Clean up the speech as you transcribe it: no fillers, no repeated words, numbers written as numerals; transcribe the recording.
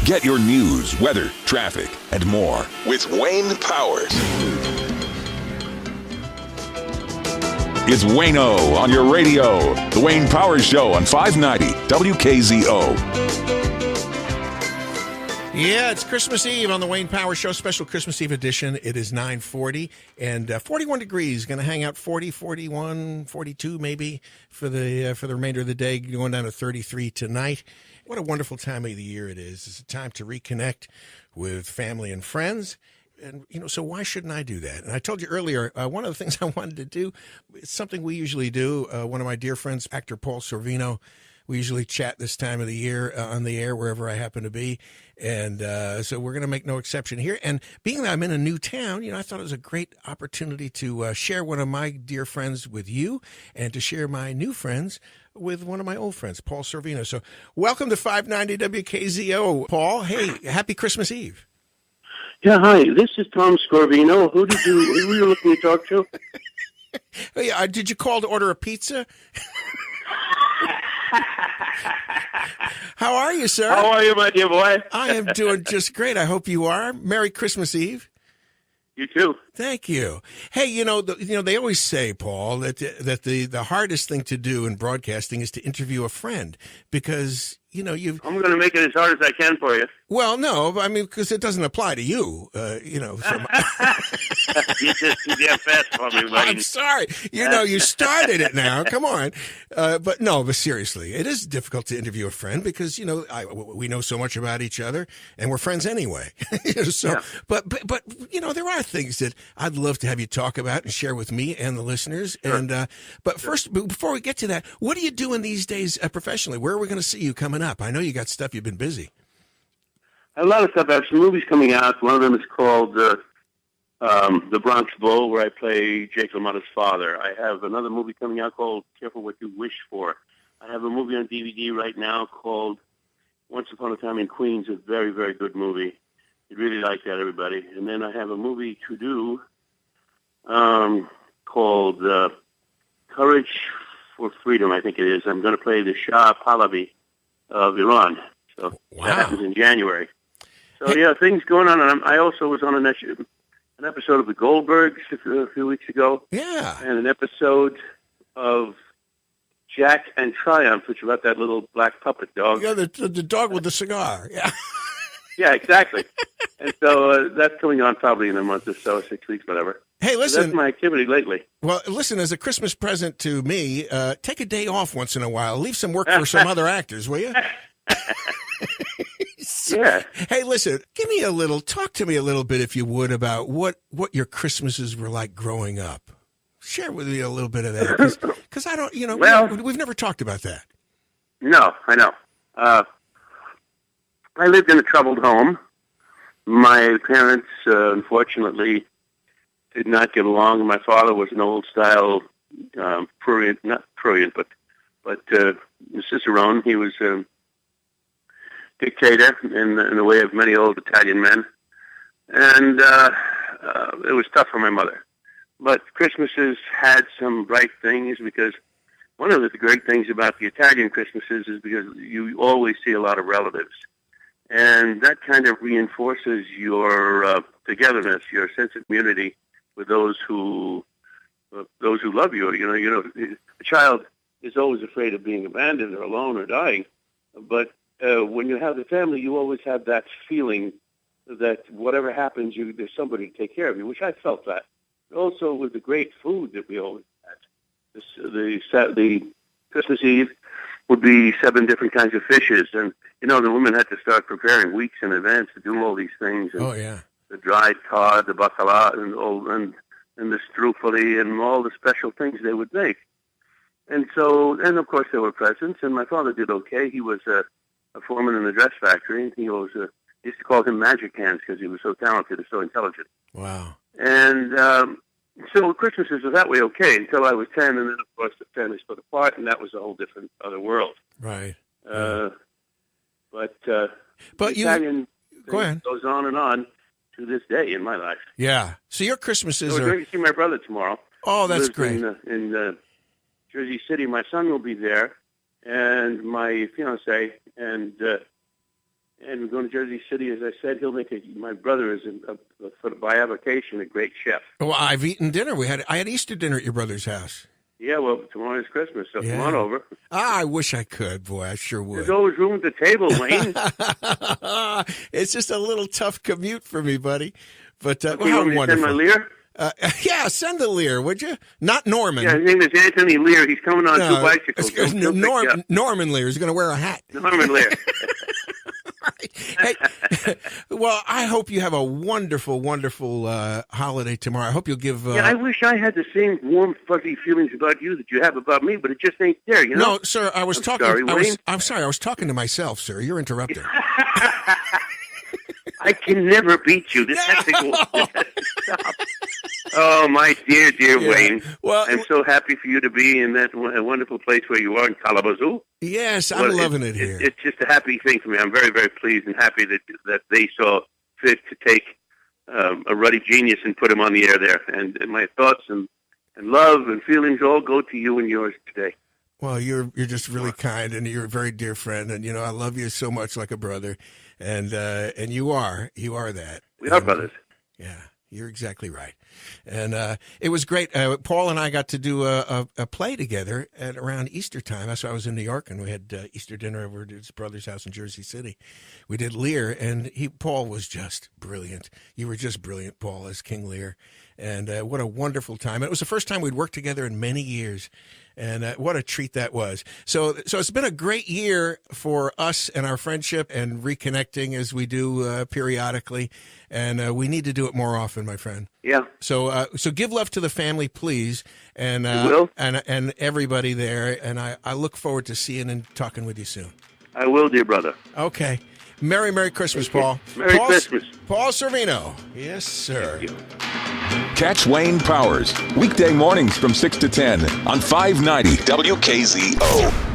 Get your news, weather, traffic, and more with Wayne Powers. It's Wayno on your radio. The Wayne Powers Show on 590 WKZO. Yeah, it's Christmas Eve on the Wayne Powers Show, special Christmas Eve edition. It is 9:40 and 41 degrees. Going to hang out 40, 41, 42 maybe for the remainder of the day, going down to 33 tonight. What a wonderful time of the year it is. It's a time to reconnect with family and friends. And, so why shouldn't I do that? And I told you earlier, one of the things I wanted to do, it's something we usually do. One of my dear friends, actor Paul Sorvino, we usually chat this time of the year on the air, wherever I happen to be. And so we're going to make no exception here. And being that I'm in a new town, I thought it was a great opportunity to share one of my dear friends with you and to share my new friends with one of my old friends, Paul Sorvino. So welcome to 590 WKZO, Paul. Hey, happy Christmas Eve. Yeah, hi. This is Tom Scorvino. Who were you looking to talk to? Hey, did you call to order a pizza? How are you, sir? How are you, my dear boy? I am doing just great. I hope you are. Merry Christmas Eve. You too. Thank you. Hey, they always say, Paul, that the hardest thing to do in broadcasting is to interview a friend because I'm going to make it as hard as I can for you. Well, no, I mean, because it doesn't apply to you, So You just too damn fast for me, buddy. I'm sorry. You started it now. Come on. But seriously, it is difficult to interview a friend because, we know so much about each other and we're friends anyway. Yeah. But there are things that I'd love to have you talk about and share with me and the listeners. Sure. And but first, before we get to that, what are you doing these days professionally? Where are we going to see you coming up? I know you got stuff. You've been busy. I have a lot of stuff. I have some movies coming out. One of them is called The Bronx Bull, where I play Jake LaMotta's father. I have another movie coming out called Careful What You Wish For. I have a movie on DVD right now called Once Upon a Time in Queens, a very, very good movie. You'd really like that, everybody. And then I have a movie to do called Courage for Freedom, I think it is. I'm going to play the Shah Pahlavi of Iran. So Wow. That happens in January. So, yeah, things going on. And I also was on an episode of The Goldbergs a few weeks ago. Yeah. And an episode of Jack and Triumph, which is about that little black puppet dog. Yeah, the dog with the cigar. Yeah. Yeah, exactly. And so that's coming on probably in a month or so, 6 weeks, whatever. Hey, listen. So that's my activity lately. Well, listen, as a Christmas present to me, take a day off once in a while. Leave some work for some other actors, will you? Yeah. Hey, listen, talk to me a little bit, if you would, about what your Christmases were like growing up. Share with me a little bit of that, because I don't, we've never talked about that. No, I know. I lived in a troubled home. My parents, unfortunately, did not get along. My father was an old-style prurient, not prurient, but Cicerone. He was a dictator in the way of many old Italian men. And it was tough for my mother. But Christmases had some bright things because one of the great things about the Italian Christmases is because you always see a lot of relatives. And that kind of reinforces your togetherness, your sense of community with those who love you. A child is always afraid of being abandoned or alone or dying. But when you have the family, you always have that feeling that whatever happens, there's somebody to take care of you, which I felt that. Also with the great food that we always had. The Christmas Eve would be 7 different kinds of fishes, and the women had to start preparing weeks in advance to do all these things. And oh yeah, the dried cod, the bacala, and the strufoli, and all the special things they would make. And so, and of course there were presents. And my father did okay. He was a foreman in the dress factory, and he used to call him Magic Hands because he was so talented and so intelligent. wow. And so Christmases were that way okay until I was 10, and then of course the family split apart, and that was a whole different other world. Right. But Italian go ahead. Goes on and on to this day in my life. Yeah. So your Christmases So we're are. going to see my brother tomorrow. Oh, that's Lives great. In Jersey City. My son will be there, and my fiance, and and we're going to Jersey City. As I said, he'll make my brother is, by avocation, a great chef. Well, I've eaten dinner. I had Easter dinner at your brother's house. Yeah, well, tomorrow is Christmas, so come on over. I wish I could. Boy, I sure would. There's always room at the table, Wayne. It's just a little tough commute for me, buddy. But you want me to send my Lear? Yeah, send the Lear, would you? Not Norman. Yeah, his name is Anthony Lear. He's coming on 2 bicycles. Norman Lear is going to wear a hat. Norman Lear. Hey, well, I hope you have a wonderful, wonderful holiday tomorrow. I hope you'll give... yeah, I wish I had the same warm, fuzzy feelings about you that you have about me, but it just ain't there, you know? No, sir, I was talking... Sorry, Wayne. I'm sorry, I was talking to myself, sir. You're interrupting. I can never beat you. This has to stop. Oh, my dear Wayne. Well, I'm so happy for you to be in that wonderful place where you are in Kalamazoo. Yes, I'm loving it here. It's just a happy thing for me. I'm very, very pleased and happy that they saw fit to take a ruddy genius and put him on the air there. And my thoughts and love and feelings all go to you and yours today. Well, you're just really kind, and you're a very dear friend, and I love you so much like a brother, and you are that. We are brothers. Yeah, you're exactly right, and it was great. Paul and I got to do a play together at around Easter time. That's why I was in New York, and we had Easter dinner over at his brother's house in Jersey City. We did Lear, and Paul was just brilliant. You were just brilliant, Paul, as King Lear, and what a wonderful time. It was the first time we'd worked together in many years. And what a treat that was. So it's been a great year for us and our friendship and reconnecting as we do periodically. And we need to do it more often, my friend. Yeah. So give love to the family, please. And will. And everybody there. And I look forward to seeing and talking with you soon. I will, dear brother. Okay. Merry Christmas, Paul. Merry Christmas. Paul Sorvino. Yes, sir. Thank you. Catch Wayne Powers weekday mornings from 6 to 10 on 590 WKZO.